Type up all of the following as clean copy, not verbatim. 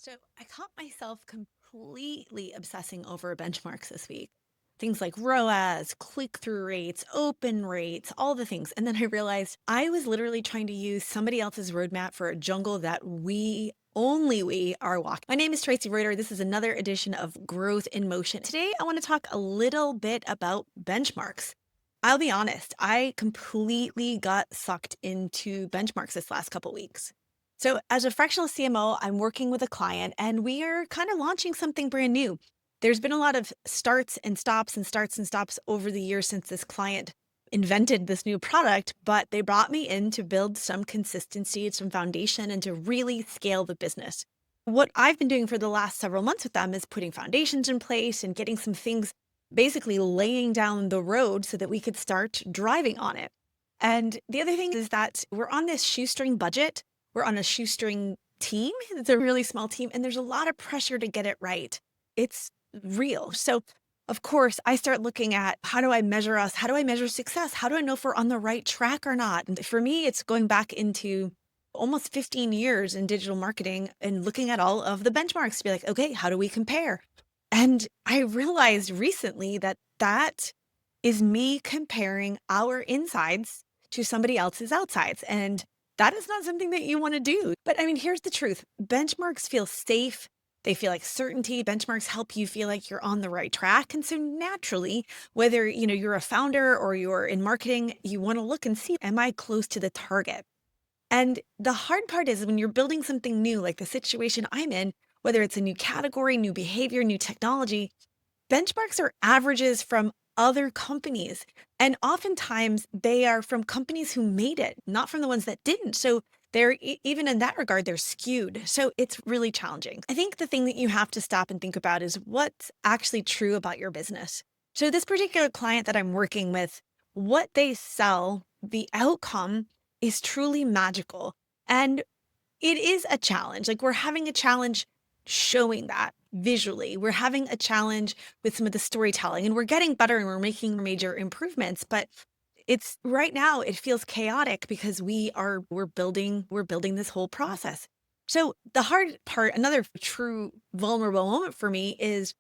So I caught myself completely obsessing over benchmarks this week. Things like ROAS, click through rates, open rates, all the things. And then I realized I was literally trying to use somebody else's roadmap for a jungle that only we are walking. My name is Traci Reuter. This is another edition of Growth in Motion. Today, I want to talk a little bit about benchmarks. I'll be honest, I completely got sucked into benchmarks this last couple weeks. So, as a fractional CMO, I'm working with a client and we are kind of launching something brand new. There's been a lot of starts and stops and starts and stops over the years since this client invented this new product, but they brought me in to build some consistency, some foundation, and to really scale the business. What I've been doing for the last several months with them is putting foundations in place and getting some things basically laying down the road so that we could start driving on it. And the other thing is that we're on this shoestring budget. We're on a shoestring team. It's a really small team, and there's a lot of pressure to get it right. It's real. So, of course, I start looking at how do I measure us? How do I measure success? How do I know if we're on the right track or not? And for me, it's going back into almost 15 years in digital marketing and looking at all of the benchmarks to be like, okay, how do we compare? And I realized recently that that is me comparing our insides to somebody else's outsides. And that is not something that you want to do. But I mean, here's the truth. Benchmarks feel safe. They feel like certainty. Benchmarks help you feel like you're on the right track. And so naturally, whether you're a founder or you're in marketing, you want to look and see, am I close to the target? And the hard part is when you're building something new, like the situation I'm in, whether it's a new category, new behavior, new technology, benchmarks are averages from other companies. And oftentimes they are from companies who made it, not from the ones that didn't. So they're even in that regard, they're skewed. So it's really challenging. I think the thing that you have to stop and think about is what's actually true about your business. So this particular client that I'm working with, what they sell, the outcome is truly magical. And it is a challenge. Like we're having a challenge showing that visually. We're having a challenge with some of the storytelling and we're getting better and we're making major improvements, but it's right now it feels chaotic because we're building this whole process. So the hard part, another true vulnerable moment for me is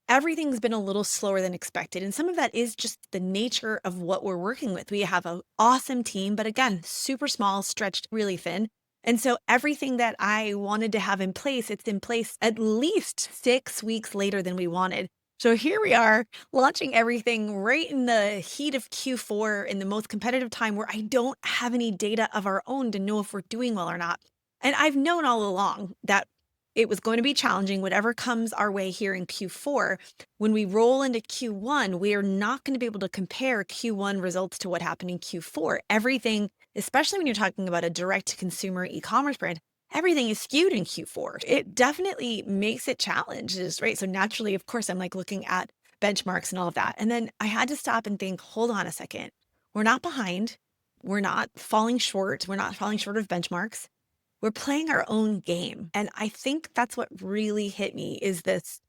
everything's been a little slower than expected. And some of that is just the nature of what we're working with. We have an awesome team, but again, super small, stretched really thin. And so everything that I wanted to have in place, it's in place at least 6 weeks later than we wanted. So here we are launching everything right in the heat of Q4 in the most competitive time where I don't have any data of our own to know if we're doing well or not. And I've known all along that it was going to be challenging, whatever comes our way here in Q4. When we roll into Q1, we are not going to be able to compare Q1 results to what happened in Q4. Everything, especially when you're talking about a direct to consumer e-commerce brand, everything is skewed in Q4. It definitely makes it challenges, right? So naturally, of course, I'm like looking at benchmarks and all of that. And then I had to stop and think, hold on a second. We're not behind. We're not falling short. We're not falling short of benchmarks. We're playing our own game. And I think that's what really hit me is this.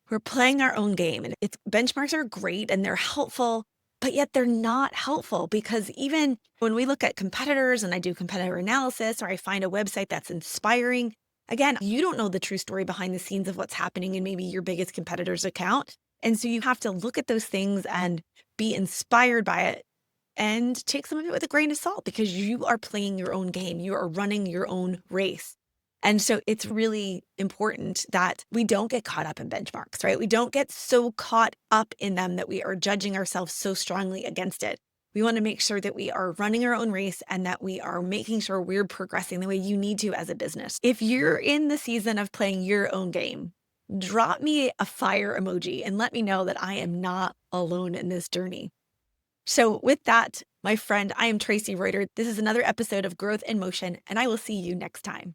We're playing our own game and it's benchmarks are great and they're helpful, but yet they're not helpful because even when we look at competitors and I do competitor analysis or I find a website that's inspiring, again, you don't know the true story behind the scenes of what's happening in maybe your biggest competitor's account. And so you have to look at those things and be inspired by it and take some of it with a grain of salt because you are playing your own game. You are running your own race. And so it's really important that we don't get caught up in benchmarks, right? We don't get so caught up in them that we are judging ourselves so strongly against it. We want to make sure that we are running our own race and that we are making sure we're progressing the way you need to as a business. If you're in the season of playing your own game, drop me a fire emoji and let me know that I am not alone in this journey. So, with that, my friend, I am Traci Reuter. This is another episode of Growth in Motion, and I will see you next time.